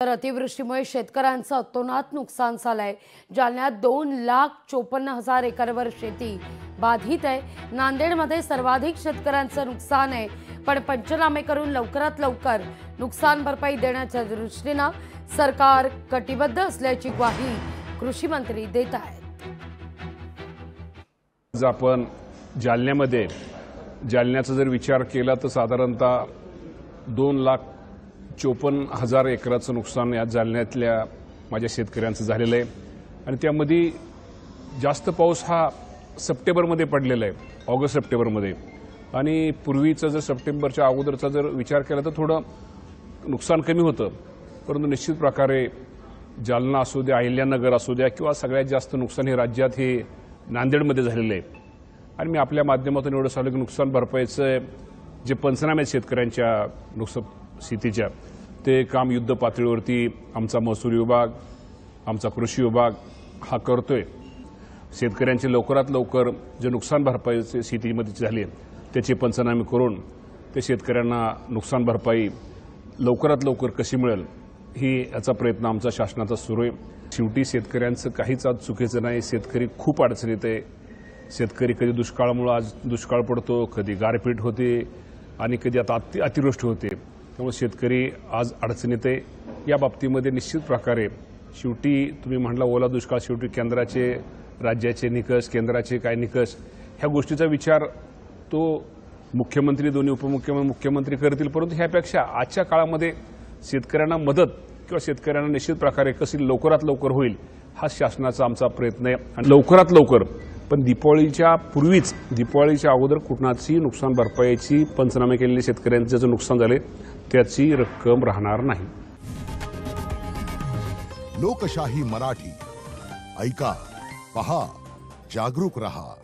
तर अतिवृष्टीमुळे शेतकऱ्यांचं अतोनात नुकसान झालंय। जालन्यात 2,54,000 एकरवर शेती बाधित आहे। नांदेडमध्ये सर्वाधिक शेतकऱ्यांचं नुकसान आहे, पण पंचनामे करून लवकरात लवकर नुकसान भरपाई देण्याच्या दृष्टीने सरकार कटिबद्ध असल्याची ग्वाही कृषी मंत्री देत आहेत। आपण जालन्यामध्ये जालन्याचा जर विचार केला तर साधारणतः 2,54,000 एकराचं नुकसान या जालन्यातल्या माझ्या शेतकऱ्यांचं झालेलं आहे आणि त्यामध्ये जास्त पाऊस हा सप्टेंबरमध्ये पडलेला आहे, ऑगस्ट सप्टेंबरमध्ये। आणि पूर्वीचा जर सप्टेंबरच्या अगोदरचा जर विचार केला तर थोडं नुकसान कमी होतं, परंतु निश्चित प्रकारे जालना असू द्या, अहिल्यानगर असू द्या किंवा सगळ्यात जास्त नुकसान हे राज्यात हे नांदेडमध्ये झालेलं आहे। आणि मी आपल्या माध्यमातून एवढं सांगतो की नुकसान भरपाईचं जे पंचनामे शेतकऱ्यांच्या नुकसान स्थितीच्या ते काम युद्ध पातळीवरती आमचा महसूल विभाग, आमचा कृषी विभाग हा करतोय। शेतकऱ्यांचे लवकरात लवकर जे नुकसान भरपाईचे स्थितीमध्ये झाले त्याचे पंचनामे करून ते शेतकऱ्यांना नुकसान भरपाई लवकरात लवकर कशी मिळेल ही याचा प्रयत्न आमचा शासनाचा सुरू आहे। शेवटी शेतकऱ्यांचं काहीच आज चुकीचं नाही। शेतकरी खूप अडचणीत आहे। शेतकरी कधी दुष्काळामुळे आज दुष्काळ पडतो, कधी गारपीट होते आणि कधी आता अतिवृष्टी होते, त्यामुळे शेतकरी आज अडचणीत आहे। या बाबतीमध्ये निश्चित प्रकारे शेवटी तुम्ही म्हटला ओला दुष्काळ, शेवटी केंद्राचे राज्याचे निकष, केंद्राचे काय निकष ह्या गोष्टीचा विचार तो मुख्यमंत्री, दोन्ही उपमुख्यमंत्री, मुख्यमंत्री करतील, परंतु ह्यापेक्षा आजच्या काळामध्ये शेतकऱ्यांना मदत किंवा शेतकऱ्यांना निश्चित प्रकारे कशी लवकरात लवकर होईल हा शासनाचा आमचा प्रयत्न आहे। आणि लवकरात लवकर पण दिवाळीच्या पूर्वीच, दिवाळीच्या अगोदर कुणाची नुकसान भरपाईची पंचनामे केलेले शेतकऱ्यांचे जे नुकसान झाले त्याची रक्कम राहणार नाही। लोकशाही मराठी ऐका, पहा, जागरूक रहा।